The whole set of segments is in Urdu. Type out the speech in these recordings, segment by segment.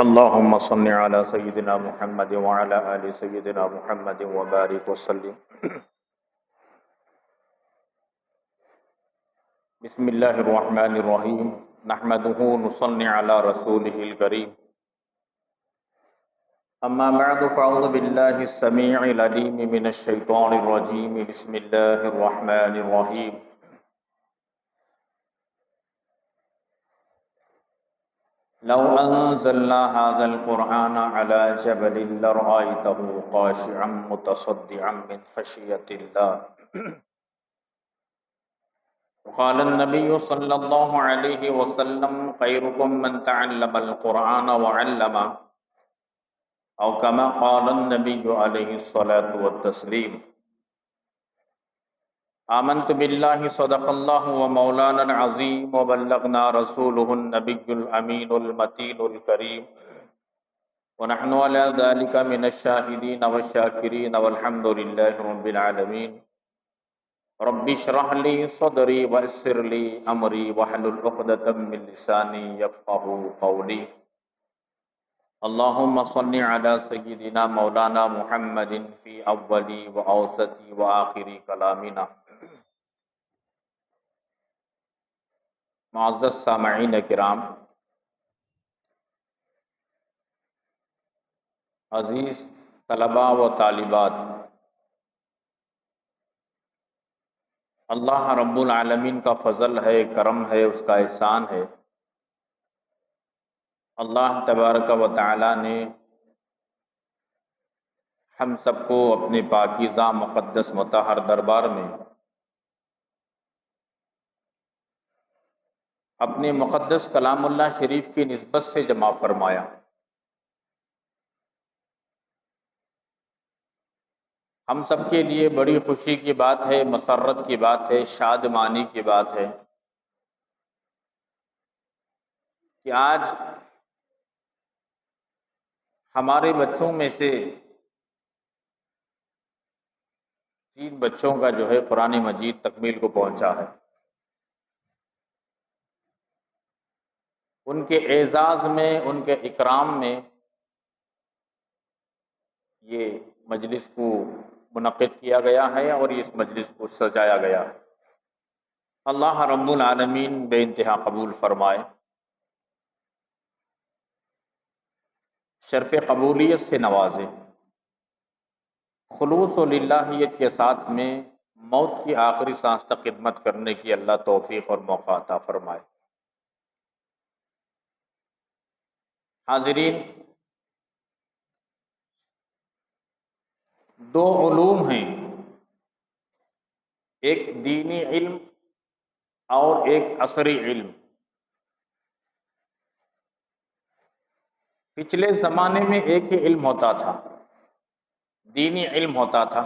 اللهم صل على سيدنا محمد وعلى آل سيدنا محمد وبارك وسلم. بسم الله الرحمن الرحيم. نحمده ونصلي على رسوله الكريم. أما بعد فأعوذ بالله السميع العليم من الشيطان الرجيم. بسم الله الرحمن الرحيم. لو أنزلنا هذا القرآن على جبل لرأيته خاشعا متصدعا من خشية الله. وقال النبي صلى الله عليه وسلم خيركم من تعلم القرآن وعلمه، أو كما قال النبي عليه الصلاة والتسليم. آمنت بالله صدق الله ومولانا العظيم وبلغنا رسوله النبي الأمين المتين الكريم، ونحن على ذلك من الشاهدين والشاكرين والحمد لله رب العالمين. رب اشرح لي صدري ويسر لي أمري واحلل عقدة من لساني يفقهوا قولي. اللهم صل على سيدنا مولانا محمد في أول وأوسط وآخر كلامنا. معزز سامعین کرام، عزیز طلباء و طالبات، اللہ رب العالمین کا فضل ہے، کرم ہے، اس کا احسان ہے. اللہ تبارک و تعالی نے ہم سب کو اپنے پاکیزہ مقدس مطہر دربار میں اپنے مقدس کلام اللہ شریف کی نسبت سے جمع فرمایا. ہم سب کے لیے بڑی خوشی کی بات ہے، مسرت کی بات ہے، شادمانی کی بات ہے کہ آج ہمارے بچوں میں سے 3 بچوں کا جو ہے قرآن مجید تکمیل کو پہنچا ہے. ان کے اعزاز میں، ان کے اکرام میں یہ مجلس کو منعقد کیا گیا ہے اور اس مجلس کو سجایا گیا ہے. اللہ رب العالمین بے انتہا قبول فرمائے، شرف قبولیت سے نوازے، خلوص و للہیت کے ساتھ میں موت کی آخری سانس تک خدمت کرنے کی اللہ توفیق اور موقع عطا فرمائے. حاضرین، 2 علوم ہیں، ایک دینی علم اور ایک عصری علم. پچھلے زمانے میں ایک ہی علم ہوتا تھا، دینی علم ہوتا تھا.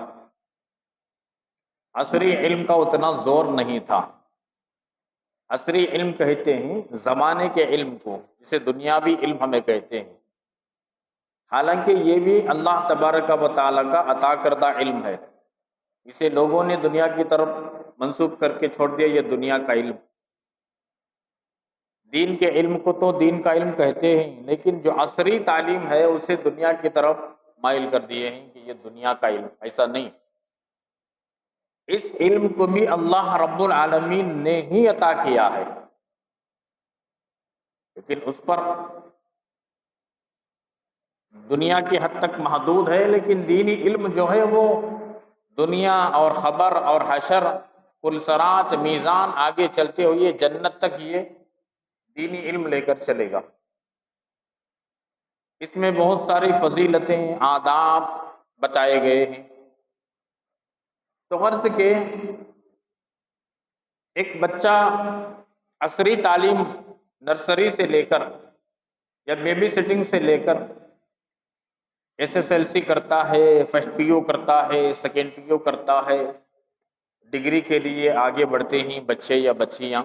عصری علم کا اتنا زور نہیں تھا. عصری علم کہتے ہیں زمانے کے علم کو، جسے دنیاوی علم ہمیں کہتے ہیں، حالانکہ یہ بھی اللہ تبارک و تعالیٰ کا عطا کردہ علم ہے. اسے لوگوں نے دنیا کی طرف منسوب کر کے چھوڑ دیا، یہ دنیا کا علم. دین کے علم کو تو دین کا علم کہتے ہیں، لیکن جو عصری تعلیم ہے اسے دنیا کی طرف مائل کر دیے ہیں کہ یہ دنیا کا علم. ایسا نہیں، اس علم کو بھی اللہ رب العالمین نے ہی عطا کیا ہے، لیکن اس پر دنیا کی حد تک محدود ہے. لیکن دینی علم جو ہے وہ دنیا اور خبر اور حشر، پلسرات، میزان، آگے چلتے ہوئے جنت تک یہ دینی علم لے کر چلے گا. اس میں بہت ساری فضیلتیں، آداب بتائے گئے ہیں. تو غرض کہ ایک بچہ عصری تعلیم نرسری سے لے کر یا بیبی سٹنگ سے لے کر SSLC کرتا ہے، فرسٹ PU کرتا ہے، سیکنڈ PU کرتا ہے، ڈگری کے لیے آگے بڑھتے ہیں بچے یا بچیاں.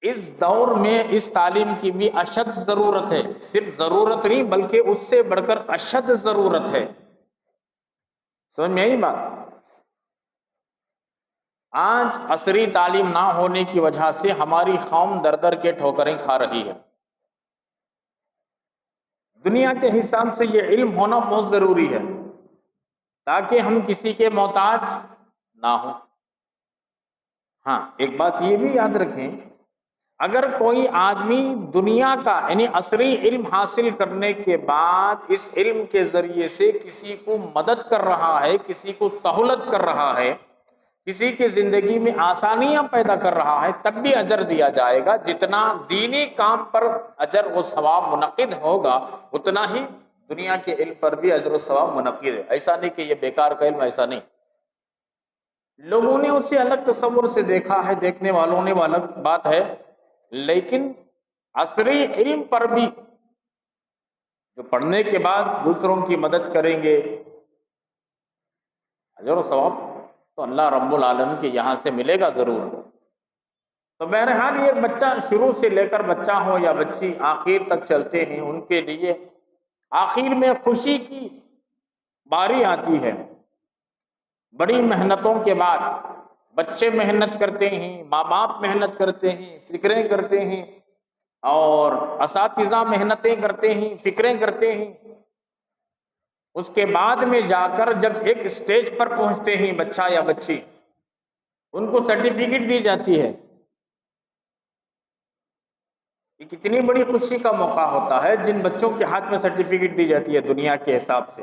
اس دور میں اس تعلیم کی بھی اشد ضرورت ہے. صرف ضرورت نہیں بلکہ اس سے بڑھ کر اشد ضرورت ہے. سمجھ میں آئی بات؟ آج عصری تعلیم نہ ہونے کی وجہ سے ہماری قوم در در کے ٹھوکریں کھا رہی ہے. دنیا کے حساب سے یہ علم ہونا بہت ضروری ہے تاکہ ہم کسی کے محتاج نہ ہوں۔ ہاں، ایک بات یہ بھی یاد رکھیں، اگر کوئی آدمی دنیا کا یعنی عصری علم حاصل کرنے کے بعد اس علم کے ذریعے سے کسی کو مدد کر رہا ہے، کسی کو سہولت کر رہا ہے، کسی کی زندگی میں آسانیاں پیدا کر رہا ہے، تب بھی اجر دیا جائے گا۔ جتنا دینی کام پر اجر و ثواب منعقد ہوگا اتنا ہی دنیا کے علم پر بھی اجر و ثواب منعقد ہے۔ ایسا نہیں کہ یہ بیکار کا علم، ایسا نہیں۔ لوگوں نے اسے الگ تصور سے دیکھا ہے، دیکھنے والوں نے وہ الگ بات ہے، لیکن عصری علم پر بھی جو پڑھنے کے بعد دوسروں کی مدد کریں گے، اجر و ثواب تو اللہ رب العالمین کے یہاں سے ملے گا ضرور۔ تو بہرحال یہ بچہ شروع سے لے کر بچہ ہو یا بچی آخر تک چلتے ہیں، ان کے لیے آخر میں خوشی کی باری آتی ہے۔ بڑی محنتوں کے بعد بچے محنت کرتے ہیں، ماں باپ محنت کرتے ہیں، فکریں کرتے ہیں، اور اساتذہ محنتیں کرتے ہیں، فکریں کرتے ہیں۔ اس کے بعد میں جا کر جب ایک اسٹیج پر پہنچتے ہیں بچہ یا بچی، ان کو سرٹیفکیٹ دی جاتی ہے۔ یہ کتنی بڑی خوشی کا موقع ہوتا ہے جن بچوں کے ہاتھ میں سرٹیفکیٹ دی جاتی ہے دنیا کے حساب سے،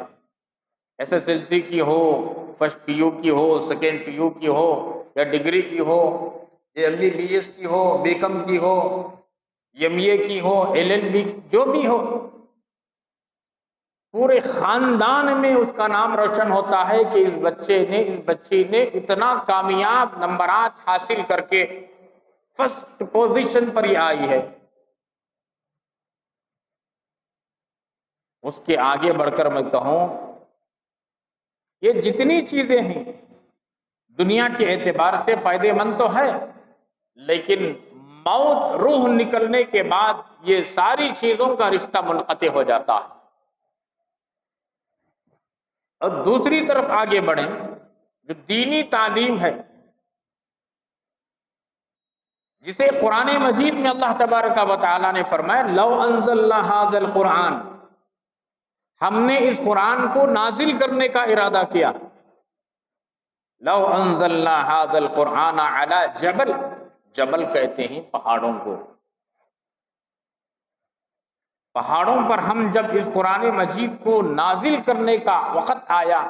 ایس ایس ایل سی کی ہو، فرسٹ پی یو کی ہو، سیکنڈ پی یو کی ہو، یا ڈگری کی ہو، یا ایم بی بی ایس کی ہو، بی کم کی ہو، ایم اے کی ہو، ایل ایل بی، جو بھی ہو، پورے خاندان میں اس کا نام روشن ہوتا ہے کہ اس بچے نے، اس بچی نے اتنا کامیاب نمبرات حاصل کر کے فرسٹ پوزیشن پر ہی آئی ہے۔ اس کے آگے بڑھ کر میں کہوں، یہ جتنی چیزیں ہیں دنیا کے اعتبار سے فائدے مند تو ہے، لیکن موت، روح نکلنے کے بعد یہ ساری چیزوں کا رشتہ منقطع ہو جاتا ہے۔ اور دوسری طرف آگے بڑھیں، جو دینی تعلیم ہے، جسے قرآن مجید میں اللہ تبارک و تعالیٰ نے فرمایا لو انزلنا ھذا القرآن، ہم نے اس قرآن کو نازل کرنے کا ارادہ کیا۔ لو انزلنا ھذا القرآن علی جبل، جبل کہتے ہیں پہاڑوں کو، پہاڑوں پر ہم جب اس قرآن مجید کو نازل کرنے کا وقت آیا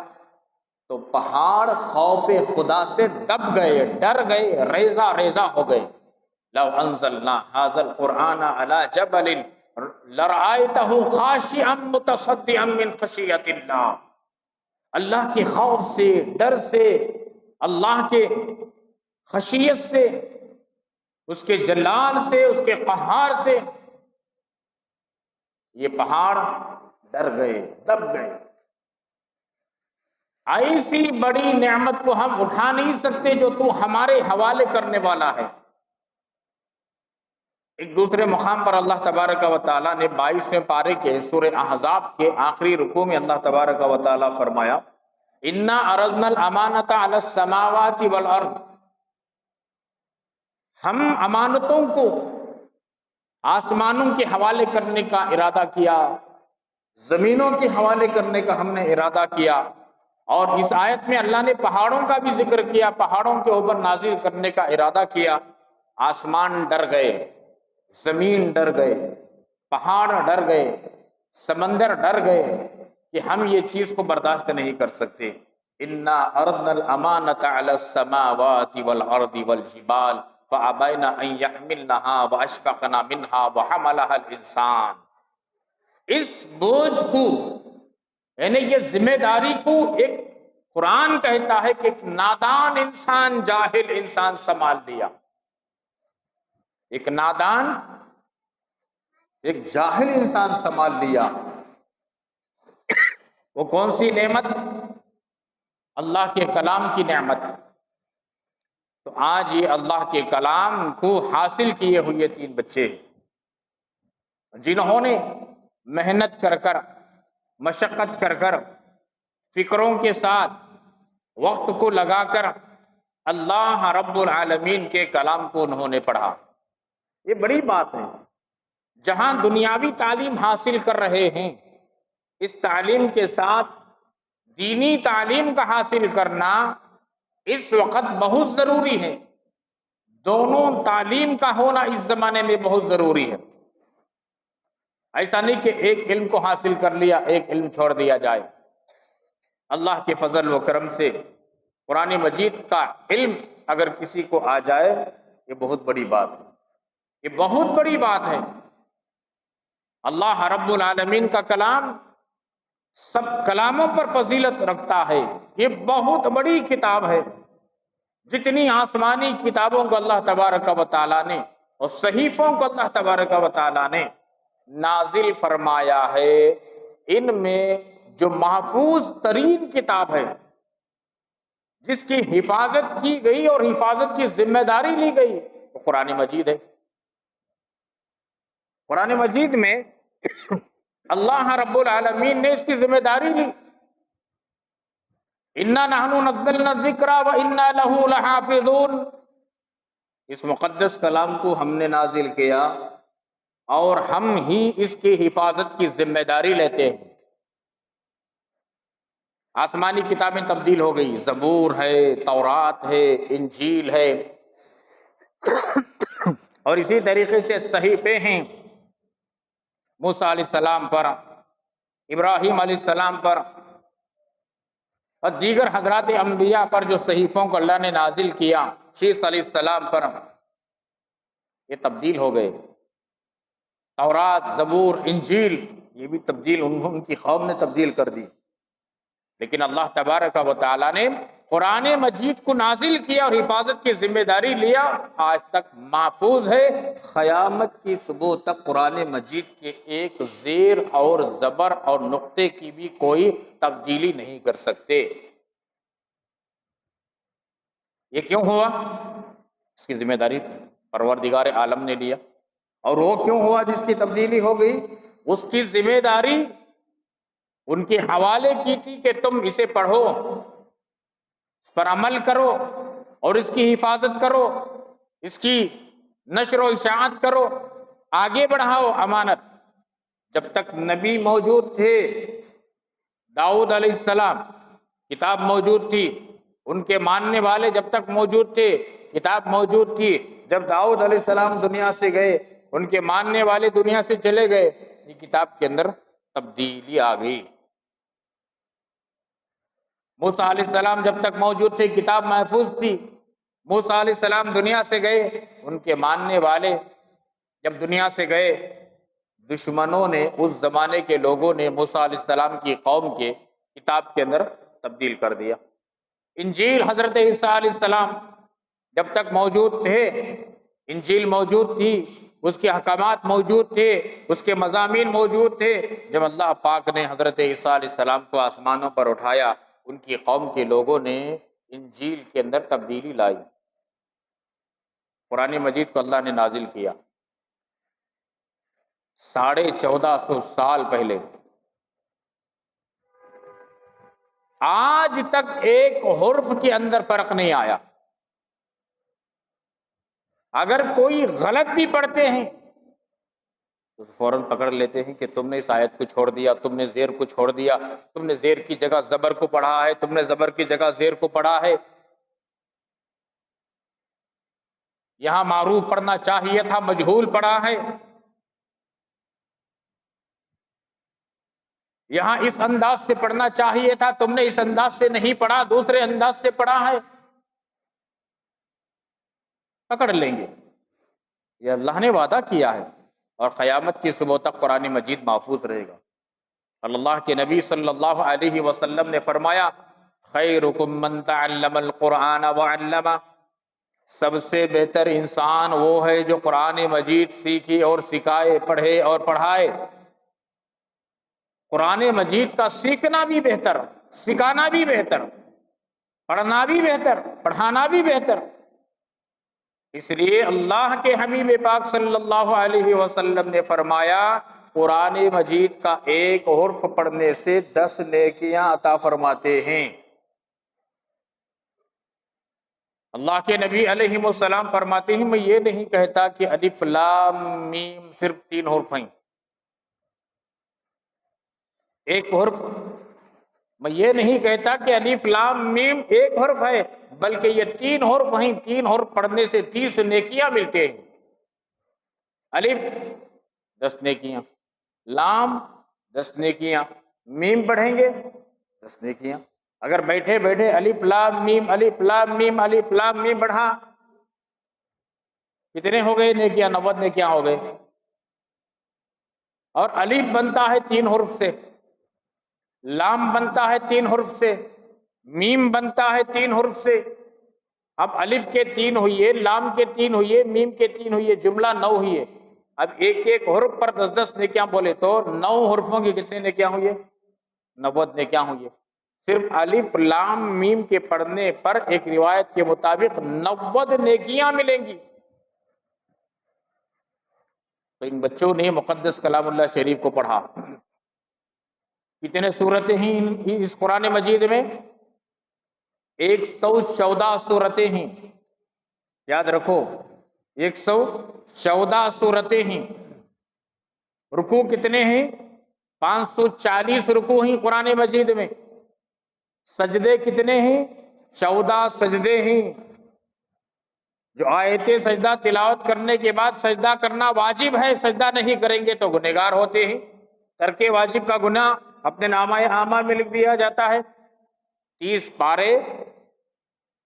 تو پہاڑ خوف خدا سے دب گئے، ڈر گئے، ریزہ ریزہ ہو گئے۔ لو انزلنا ھذا القرآن علی جبل لرأیتہ خاشعا متصدعا من خشیۃ اللہ، اللہ کے خوف سے، ڈر سے، اللہ کے خشیت سے، اس کے جلال سے، اس کے قہار سے یہ پہاڑ ڈر گئے، دب گئے۔ ایسی بڑی نعمت کو ہم اٹھا نہیں سکتے جو تو ہمارے حوالے کرنے والا ہے۔ ایک دوسرے مقام پر اللہ تبارک و تعالیٰ نے 22ویں پارے کے سورہ احزاب کے آخری رکوع میں اللہ تبارک و تعالیٰ فرمایا اِنَّا عَرَضْنَا الْأَمَانَةَ عَلَى السَّمَاوَاتِ وَالْأَرْضِ، ہم امانتوں کو آسمانوں کے حوالے کرنے کا ارادہ کیا، زمینوں کے حوالے کرنے کا ہم نے ارادہ کیا، اور اس آیت میں اللہ نے پہاڑوں کا بھی ذکر کیا، پہاڑوں کے اوپر نازل کرنے کا ارادہ کیا۔ آسمان ڈر گئے، زمین ڈر گئے، پہاڑ ڈر گئے، سمندر ڈر گئے کہ ہم یہ چیز کو برداشت نہیں کر سکتے۔ اِنَّا عَرَضْنَا الْأَمَانَةَ عَلَى السَّمَاوَاتِ وَالْأَرْضِ وَالْجِبَالِ فَأَبَيْنَ أَن يَحْمِلْنَهَا وَأَشْفَقْنَ مِنْهَا وَحَمَلَهَا الْإِنسَانُ، اس بوجھ کو، یعنی یہ ذمہ داری کو ایک قرآن کہتا ہے کہ ایک نادان انسان، جاہل انسان سنبھال لیا۔ ایک نادان، ایک جاہل انسان سنبھال لیا۔ وہ کون سی نعمت؟ اللہ کے کلام کی نعمت۔ تو آج یہ اللہ کے کلام کو حاصل کیے ہوئے 3 بچے جنہوں نے محنت کر کر، مشقت کر کر، فکروں کے ساتھ وقت کو لگا کر اللہ رب العالمین کے کلام کو انہوں نے پڑھا، یہ بڑی بات ہے۔ جہاں دنیاوی تعلیم حاصل کر رہے ہیں، اس تعلیم کے ساتھ دینی تعلیم کا حاصل کرنا اس وقت بہت ضروری ہے۔ دونوں تعلیم کا ہونا اس زمانے میں بہت ضروری ہے۔ ایسا نہیں کہ ایک علم کو حاصل کر لیا، ایک علم چھوڑ دیا جائے۔ اللہ کے فضل و کرم سے قرآن مجید کا علم اگر کسی کو آ جائے، یہ بہت بڑی بات ہے، یہ بہت بڑی بات ہے۔ اللہ رب العالمین کا کلام سب کلاموں پر فضیلت رکھتا ہے، یہ بہت بڑی کتاب ہے۔ جتنی آسمانی کتابوں کو اللہ تبارک و تعالیٰ نے اور صحیفوں کو اللہ تبارک و تعالیٰ نے نازل فرمایا ہے، ان میں جو محفوظ ترین کتاب ہے، جس کی حفاظت کی گئی اور حفاظت کی ذمہ داری لی گئی، وہ قرآن مجید ہے۔ قرآن مجید میں اللہ رب العالمین نے اس کی ذمہ داری لی۔ اِنَّا نَحْنُ نَزَّلْنَا الذِّكْرَ وَإِنَّا لَهُ لَحَافِظُونَ، اس مقدس کلام کو ہم نے نازل کیا اور ہم ہی اس کی حفاظت کی ذمہ داری لیتے ہیں۔ آسمانی کتابیں تبدیل ہو گئی، زبور ہے، تورات ہے، انجیل ہے، اور اسی طریقے سے صحیفے ہیں، موسیٰ علیہ السلام پر، ابراہیم علیہ السلام پر اور دیگر حضرات انبیاء پر جو صحیفوں کو اللہ نے نازل کیا، شیس علیہ السلام پر، یہ تبدیل ہو گئے۔ تورات، زبور، انجیل، یہ بھی تبدیل ان کی قوم نے تبدیل کر دی۔ لیکن اللہ تبارک و تعالیٰ نے قرآن مجید کو نازل کیا اور حفاظت کی ذمہ داری لیا، آج تک محفوظ ہے۔ قیامت کی صبح تک قرآن مجید کے ایک زیر اور زبر اور نقطے کی بھی کوئی تبدیلی نہیں کر سکتے۔ یہ کیوں ہوا؟ اس کی ذمہ داری پروردگار عالم نے لیا۔ اور وہ کیوں ہوا جس کی تبدیلی ہو گئی؟ اس کی ذمہ داری ان کے حوالے کی تھی کہ تم اسے پڑھو، اس پر عمل کرو اور اس کی حفاظت کرو، اس کی نشر و اشاعت کرو، آگے بڑھاؤ امانت۔ جب تک نبی موجود تھے، داؤد علیہ السلام، کتاب موجود تھی، ان کے ماننے والے جب تک موجود تھے، کتاب موجود تھی۔ جب داؤد علیہ السلام دنیا سے گئے، ان کے ماننے والے دنیا سے چلے گئے، یہ کتاب کے اندر تبدیلی آ گئی۔ موسیٰ علیہ السلام جب تک موجود تھے، کتاب محفوظ تھی۔ موسیٰ علیہ السلام دنیا سے گئے، ان کے ماننے والے جب دنیا سے گئے، دشمنوں نے، اس زمانے کے لوگوں نے موسیٰ علیہ السلام کی قوم کے کتاب کے اندر تبدیل کر دیا۔ انجیل حضرت عیسیٰ علیہ السلام جب تک موجود تھے، انجیل موجود تھی، اس کے احکامات موجود تھے، اس کے مضامین موجود تھے۔ جب اللہ پاک نے حضرت عیسیٰ علیہ السلام کو آسمانوں پر اٹھایا، ان کی قوم کے لوگوں نے انجیل کے اندر تبدیلی لائی، قرآن مجید کو اللہ نے نازل کیا 1450 سال پہلے۔ آج تک ایک حرف کے اندر فرق نہیں آیا۔ اگر کوئی غلط بھی پڑھتے ہیں تو فوراً پکڑ لیتے ہیں کہ تم نے اس آیت کو چھوڑ دیا، تم نے زیر کو چھوڑ دیا، تم نے زیر کی جگہ زبر کو پڑھا ہے، تم نے زبر کی جگہ زیر کو پڑھا ہے۔ یہاں معروف پڑھنا چاہیے تھا، مجہول پڑھا ہے۔ یہاں اس انداز سے پڑھنا چاہیے تھا، تم نے اس انداز سے نہیں پڑھا، دوسرے انداز سے پڑھا ہے۔ پکڑ لیں گے، یہ اللہ نے وعدہ کیا ہے، اور قیامت کی صبح تک قرآن مجید محفوظ رہے گا۔ اللہ کے نبی صلی اللہ علیہ وسلم نے فرمایا، خیرکم من تعلم القرآن وعلمہ، سب سے بہتر انسان وہ ہے جو قرآن مجید سیکھے اور سکھائے، پڑھے اور پڑھائے۔ قرآن مجید کا سیکھنا بھی بہتر، سکھانا بھی بہتر، پڑھنا بھی بہتر، پڑھانا بھی بہتر۔ اس لیے اللہ کے حبیب پاک صلی اللہ علیہ وسلم نے فرمایا، قرآن مجید کا ایک حرف پڑھنے سے 10 نیکیاں عطا فرماتے ہیں۔ اللہ کے نبی علیہ السلام فرماتے ہیں میں یہ نہیں کہتا کہ الف لام میم صرف 3 حرف ہیں، ایک حرف، میں یہ نہیں کہتا کہ الف لام میم ایک حرف ہے، بلکہ یہ 3 حرف ہیں، 3 حرف پڑھنے سے 30 نیکیاں ملتے ہیں۔ الف 10 نیکیاں، لام 10 نیکیاں، میم پڑھیں گے 10 نیکیاں۔ اگر بیٹھے بیٹھے الف لام میم الف لام میم الف لام میم پڑھا، کتنے ہو گئے نیکیاں؟ 90 نیکیاں ہو گئے۔ اور الف بنتا ہے 3 حرف سے، لام بنتا ہے 3 حرف سے، میم بنتا ہے 3 حرف سے۔ اب الف کے 3 ہوئیے، لام کے 3 ہوئیے، میم کے 3 ہوئیے، جملہ 9 ہوئیے۔ اب ایک ایک حرف پر 10 نیکیاں بولے تو 9 حرفوں کی کتنے نیکیاں ہوئیے؟ 90 نیکیاں ہوئیے۔ صرف الف لام میم کے پڑھنے پر ایک روایت کے مطابق 90 نیکیاں ملیں گی۔ تو ان بچوں نے مقدس کلام اللہ شریف کو پڑھا۔ کتنے سورتیں ہیں اس قرآن مجید میں؟ 114 سورتیں ہیں، یاد رکھو 114 سورتیں ہیں۔ رکوع کتنے ہیں؟ 540 رکوع ہیں قرآن مجید میں۔ سجدے کتنے ہیں؟ 14 سجدے ہیں۔ جو آیت سجدہ تلاوت کرنے کے بعد سجدہ کرنا واجب ہے، سجدہ نہیں کریں گے تو گنہگار ہوتے ہیں، ترک واجب کا گناہ اپنے نامہ اعمال میں لکھ دیا جاتا ہے۔ 30 پارے،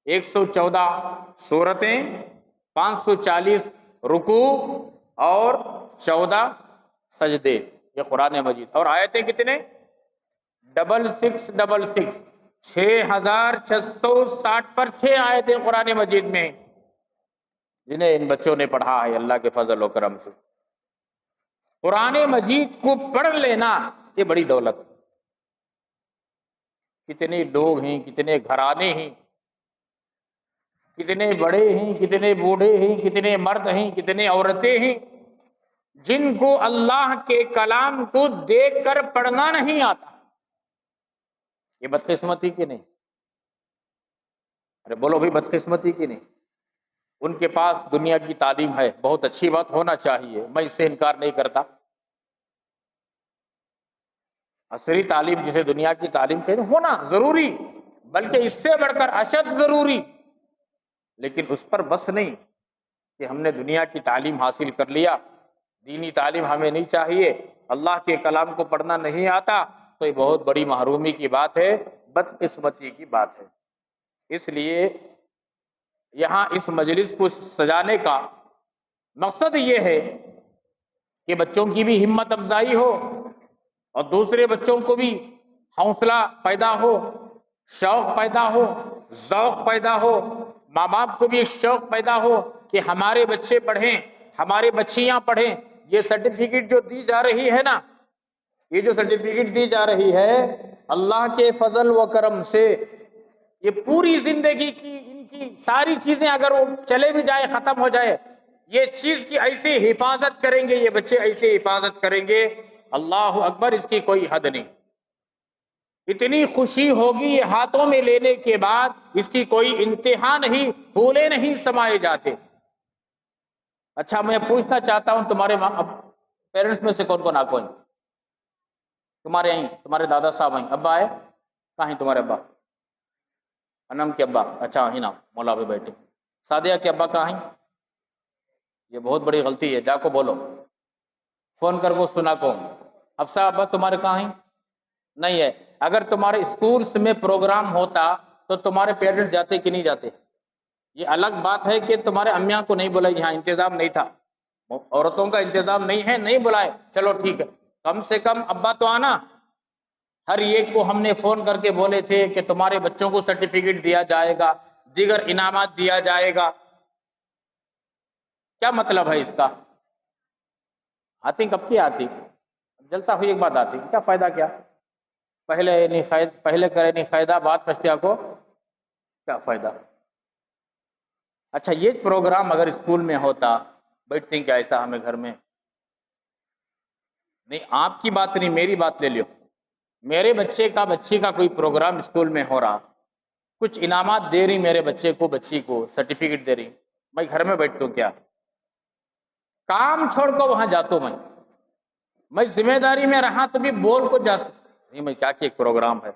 114 سورتیں، 540 رکوع اور 14 سجدے، یہ قرآن مجید۔ اور آیتیں کتنے؟ 6666، 6660 پر 6 آیتیں قرآن مجید میں ہیں، جنہیں ان بچوں نے پڑھا ہے اللہ کے فضل و کرم سے۔ قرآن مجید کو پڑھ لینا یہ بڑی دولت۔ کتنے لوگ ہیں، کتنے گھرانے ہیں، کتنے بڑے ہیں، کتنے بوڑھے ہیں، کتنے مرد ہیں، کتنے عورتیں ہیں، جن کو اللہ کے کلام کو دیکھ کر پڑھنا نہیں آتا۔ یہ بدقسمتی کی نہیں؟ ارے بولو بھائی، بدقسمتی کی نہیں؟ ان کے پاس دنیا کی تعلیم ہے، بہت اچھی بات، ہونا چاہیے، میں اس سے انکار نہیں کرتا۔ عصری تعلیم جسے دنیا کی تعلیم کہتے ہیں، ہونا ضروری، بلکہ اس سے بڑھ کر اشد ضروری۔ لیکن اس پر بس نہیں کہ ہم نے دنیا کی تعلیم حاصل کر لیا، دینی تعلیم ہمیں نہیں چاہیے، اللہ کے کلام کو پڑھنا نہیں آتا، تو یہ بہت بڑی محرومی کی بات ہے، بدقسمتی کی بات ہے۔ اس لیے یہاں اس مجلس کو سجانے کا مقصد یہ ہے کہ بچوں کی بھی ہمت افزائی ہو اور دوسرے بچوں کو بھی حوصلہ پیدا ہو، شوق پیدا ہو، ذوق پیدا ہو، ماں باپ کو بھی شوق پیدا ہو کہ ہمارے بچے پڑھیں، ہمارے بچیاں پڑھیں۔ یہ سرٹیفکیٹ جو دی جا رہی ہے نا، یہ جو سرٹیفکیٹ دی جا رہی ہے اللہ کے فضل و کرم سے، یہ پوری زندگی کی ان کی ساری چیزیں اگر وہ چلے بھی جائے، ختم ہو جائے، یہ چیز کی ایسی حفاظت کریں گے، یہ بچے ایسی حفاظت کریں گے، اللہ اکبر، اس کی کوئی حد نہیں۔ اتنی خوشی ہوگی یہ ہاتھوں میں لینے کے بعد، اس کی کوئی انتہا نہیں، پھولے نہیں سمائے جاتے۔ اچھا میں پوچھنا چاہتا ہوں، تمہارے پیرنٹس میں سے کون کون آپ ہیں؟ تمہارے ہیں، تمہارے دادا صاحب ہیں، ابا آئے کہاں ہیں تمہارے ابا؟ انم کے ابا، اچھا ہی نا مولا پہ بیٹھے۔ سعدیہ کے ابا کہاں ہیں؟ یہ بہت بڑی غلطی ہے، جا کو بولو، فون کر کو سنا کو۔ افسہ ابا تمہارے کہاں ہیں؟ نہیں ہے۔ اگر تمہارے اسکولس میں پروگرام ہوتا تو تمہارے پیرنٹس جاتے کہ نہیں جاتے؟ یہ الگ بات ہے کہ تمہارے امیاں کو نہیں بلائی، یہاں انتظام نہیں تھا، عورتوں کا انتظام نہیں ہے، نہیں بلائے، چلو ٹھیک ہے، کم سے کم ابا تو آنا۔ ہر ایک کو ہم نے فون کر کے بولے تھے کہ تمہارے بچوں کو سرٹیفکیٹ دیا جائے گا، دیگر انعامات دیا جائے گا۔ کیا مطلب ہے اس کا؟ آتی کب کی آتی؟ جلسہ ہوئی ایک بات آتی، کیا فائدہ؟ کیا پہلے کرے نہیں فائدہ، بات پچھتیا کو کیا فائدہ؟ اچھا یہ پروگرام اگر اسکول میں ہوتا، بیٹھتے ہیں کیا ایسا ہمیں گھر میں؟ نہیں، آپ کی بات نہیں، میری بات لے لیو۔ میرے بچے کا کوئی پروگرام اسکول میں ہو رہا کچھ انعامات دے رہی میرے بچے کو بچی کو، سرٹیفکیٹ دے رہی، میں گھر میں بیٹھتا ہوں، کیا کام چھوڑ کر وہاں جاتا ہوں میں ذمہ داری میں رہا تو بھی بول کو جا سکتا نہیں، میں کیا کہ ایک پروگرام ہے۔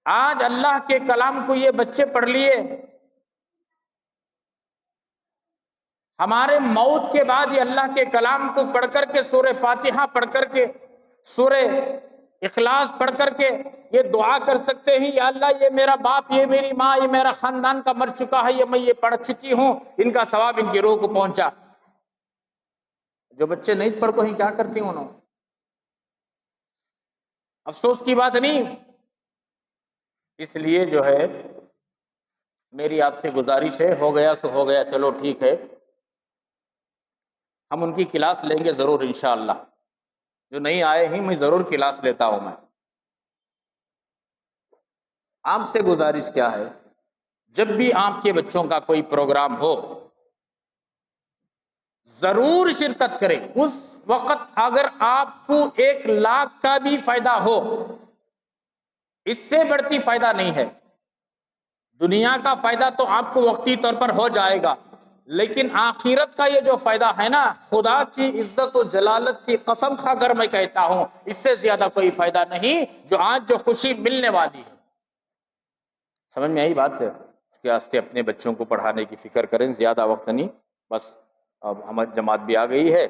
آج اللہ کے کلام کو یہ بچے پڑھ لیے، ہمارے موت کے بعد یہ اللہ کے کلام کو پڑھ کر کے، سورہ فاتحہ پڑھ کر کے، سورہ اخلاص پڑھ کر کے یہ دعا کر سکتے ہیں، یا اللہ یہ میرا باپ، یہ میری ماں، یہ میرا خاندان کا مر چکا ہے، میں یہ پڑھ چکی ہوں، ان کا ثواب ان کی روح کو پہنچا۔ جو بچے نہیں پڑھ کو ہی کیا کرتی انہوں، افسوس کی بات نہیں۔ اس لیے جو ہے میری آپ سے گزارش ہے، ہو گیا سو ہو گیا، چلو ٹھیک ہے، ہم ان کی کلاس لیں گے ضرور انشاءاللہ، جو نہیں آئے ہیں میں ضرور کلاس لیتا ہوں۔ میں آپ سے گزارش کیا ہے، جب بھی آپ کے بچوں کا کوئی پروگرام ہو ضرور شرکت کریں۔ اس وقت اگر آپ کو 1,00,000 کا بھی فائدہ ہو، اس سے بڑھتی فائدہ نہیں ہے۔ دنیا کا فائدہ تو آپ کو وقتی طور پر ہو جائے گا، لیکن آخرت کا یہ جو فائدہ ہے نا، خدا کی عزت و جلالت کی قسم کھا کر میں کہتا ہوں، اس سے زیادہ کوئی فائدہ نہیں جو آج جو خوشی ملنے والی ہے۔ سمجھ میں آئی بات ہے؟ اس کے واسطے اپنے بچوں کو پڑھانے کی فکر کریں، زیادہ وقت نہیں، بس اب ہماری جماعت بھی آ گئی ہے،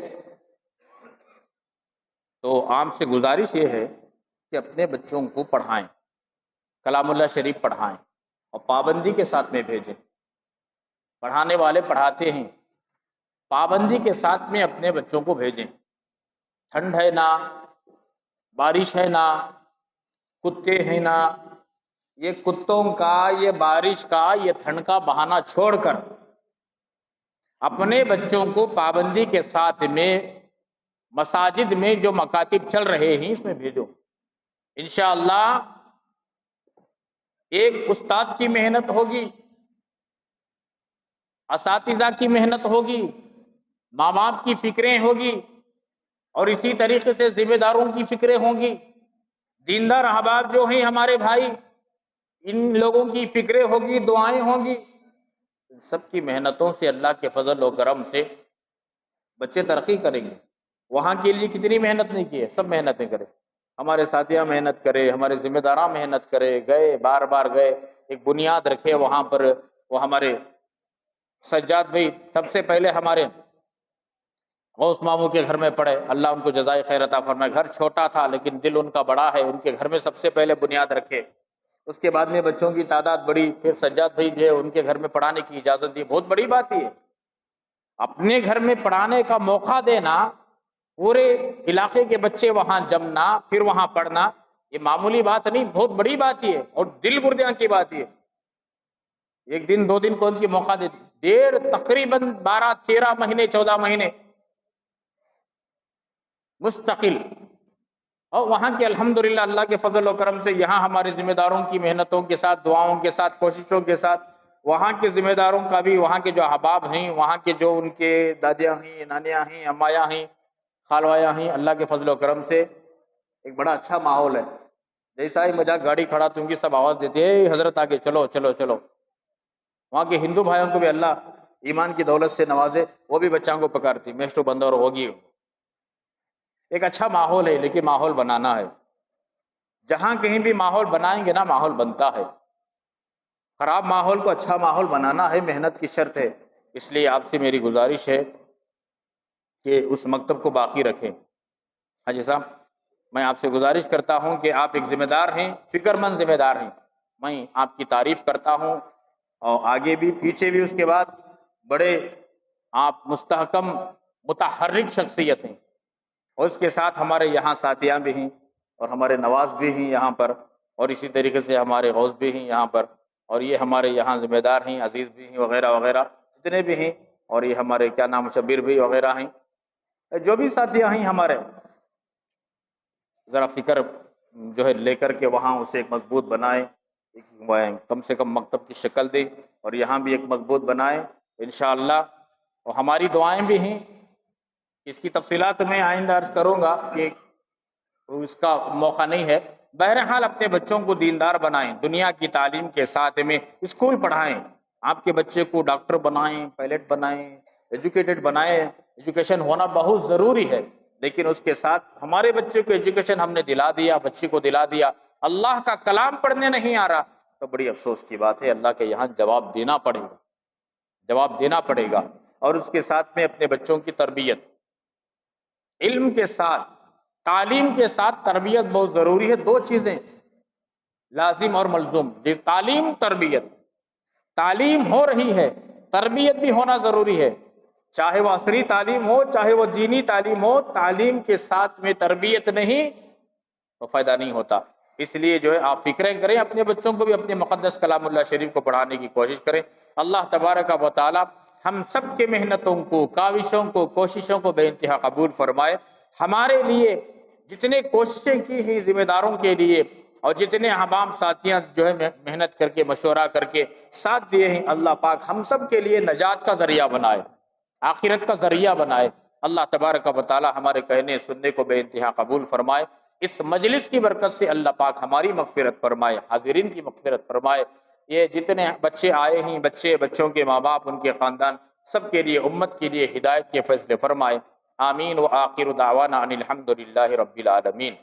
تو عام سے گزارش یہ ہے کہ اپنے بچوں کو پڑھائیں، کلام اللہ شریف پڑھائیں، اور پابندی کے ساتھ میں بھیجیں۔ پڑھانے والے پڑھاتے ہیں، پابندی کے ساتھ میں اپنے بچوں کو بھیجیں۔ ٹھنڈ ہے نا، بارش ہے نا، کتے ہیں نا، یہ کتوں کا، یہ بارش کا، یہ ٹھنڈ کا بہانہ چھوڑ کر اپنے بچوں کو پابندی کے ساتھ میں مساجد میں جو مکاتب چل رہے ہیں اس میں بھیجو۔ انشاءاللہ ایک استاد کی محنت ہوگی، اساتذہ کی محنت ہوگی، ماں باپ کی فکریں ہوگی، اور اسی طریقے سے ذمہ داروں کی فکریں ہوں گی، دیندار احباب جو ہیں ہمارے بھائی، ان لوگوں کی فکریں ہوگی، دعائیں ہوں گی۔ سب کی محنتوں سے، اللہ کے فضل و کرم سے بچے ترقی کریں گے۔ وہاں کے لیے کتنی محنت نہیں کی ہے، سب محنتیں کریں، ہمارے ساتھیاں محنت کرے، ہمارے ذمہ داراں محنت کرے، گئے بار بار گئے، ایک بنیاد رکھے وہاں پر۔ وہ ہمارے سجاد بھائی سب سے پہلے ہمارے غوث ماموں کے گھر میں پڑھے، اللہ ان کو جزائے خیر عطا فرمائے۔ گھر چھوٹا تھا لیکن دل ان کا بڑا ہے، ان کے گھر میں سب سے پہلے بنیاد رکھے، اس کے بعد میں بچوں کی تعداد بڑھی، پھر سجاد بھائی جو ہے ان کے گھر میں پڑھانے کی اجازت دی۔ بہت بڑی بات ہے اپنے گھر میں پڑھانے کا موقع دینا، پورے علاقے کے بچے وہاں جمنا، پھر وہاں پڑھنا، یہ معمولی بات نہیں، بہت بڑی بات ہے، اور دل گردیاں کی بات ہے۔ ایک دن 2 دن کون کی موقع دیتی، دیر تقریباً 12 13 مہینے 14 مہینے مستقل، اور وہاں کے الحمدللہ اللہ کے فضل و کرم سے یہاں ہمارے ذمہ داروں کی محنتوں کے ساتھ، دعاؤں کے ساتھ، کوششوں کے ساتھ، وہاں کے ذمہ داروں کا بھی، وہاں کے جو احباب ہیں، وہاں کے جو ان کے دادیاں ہیں، نانیاں ہیں، امایاں ہیں، خالوایا ہیں، اللہ کے فضل و کرم سے ایک بڑا اچھا ماحول ہے۔ جیسا ہی مجھے گاڑی کھڑا تو ان کی سب آواز دیتے ہیں، اے حضرت آگے چلو چلو چلو۔ وہاں کے ہندو بھائیوں کو بھی اللہ ایمان کی دولت سے نوازے، وہ بھی بچوں کو پکارتی میشٹو بندور ہوگی۔ ایک اچھا ماحول ہے، لیکن ماحول بنانا ہے۔ جہاں کہیں بھی ماحول بنائیں گے نا، ماحول بنتا ہے۔ خراب ماحول کو اچھا ماحول بنانا ہے، محنت کی شرط ہے۔ اس لیے آپ سے میری گزارش ہے کہ اس مکتب کو باقی رکھیں۔ حاجی صاحب، میں آپ سے گزارش کرتا ہوں کہ آپ ایک ذمہ دار ہیں، فکر مند ذمہ دار ہیں، میں آپ کی تعریف کرتا ہوں، اور آگے بھی پیچھے بھی، اس کے بعد بڑے آپ مستحکم متحرک شخصیت ہیں، اور اس کے ساتھ ہمارے یہاں ساتھیاں بھی ہیں، اور ہمارے نواز بھی ہیں یہاں پر، اور اسی طریقے سے ہمارے غوث بھی ہیں یہاں پر، اور یہ ہمارے یہاں ذمہ دار ہیں، عزیز بھی ہیں، وغیرہ وغیرہ جتنے بھی ہیں، اور یہ ہمارے کیا نام شبیر بھی وغیرہ ہیں، جو بھی ساتھیاں ہیں ہمارے، ذرا فکر جو ہے لے کر کے وہاں اسے ایک مضبوط بنائیں، کم سے کم مکتب کی شکل دیں، اور یہاں بھی ایک مضبوط بنائیں انشاءاللہ۔ اور ہماری دعائیں بھی ہیں، اس کی تفصیلات میں آئندہ عرض کروں گا کہ اس کا موقع نہیں ہے، بہرحال اپنے بچوں کو دیندار بنائیں، دنیا کی تعلیم کے ساتھ میں اسکول پڑھائیں، آپ کے بچے کو ڈاکٹر بنائیں، پائلٹ بنائیں، ایجوکیٹڈ بنائیں۔ ایجوکیشن ہونا بہت ضروری ہے، لیکن اس کے ساتھ ہمارے بچے کو ایجوکیشن ہم نے دلا دیا، بچے کو دلا دیا، اللہ کا کلام پڑھنے نہیں آ رہا، تو بڑی افسوس کی بات ہے، اللہ کے یہاں جواب دینا پڑے گا، جواب دینا پڑے گا۔ اور اس کے ساتھ میں اپنے بچوں کی تربیت، علم کے ساتھ، تعلیم کے ساتھ تربیت بہت ضروری ہے۔ دو چیزیں لازم اور ملزوم، تعلیم تربیت، تعلیم ہو رہی ہے، تربیت بھی ہونا ضروری ہے، چاہے وہ عصری تعلیم ہو چاہے وہ دینی تعلیم ہو، تعلیم کے ساتھ میں تربیت نہیں تو فائدہ نہیں ہوتا۔ اس لیے جو ہے آپ فکریں کریں، اپنے بچوں کو بھی اپنے مقدس کلام اللہ شریف کو پڑھانے کی کوشش کریں۔ اللہ تبارک و تعالی ہم سب کے محنتوں کو، کاوشوں کو، کوششوں کو بے انتہا قبول فرمائے۔ ہمارے لیے جتنے کوششیں کی ہیں ذمہ داروں کے لیے، اور جتنے احباب ساتھیاں جو ہے محنت کر کے مشورہ کر کے ساتھ دیے ہیں، اللہ پاک ہم سب کے لیے نجات کا ذریعہ بنائے، آخرت کا ذریعہ بنائے۔ اللہ تبارک و تعالی ہمارے کہنے سننے کو بے انتہا قبول فرمائے۔ اس مجلس کی برکت سے اللہ پاک ہماری مغفرت فرمائے، حاضرین کی مغفرت فرمائے۔ یہ جتنے بچے آئے ہیں، بچوں کے ماں باپ، ان کے خاندان، سب کے لیے، امت کے لیے ہدایت کے فیصلے فرمائے۔ آمین۔ وآخر دعوانا ان الحمد للہ رب العالمین۔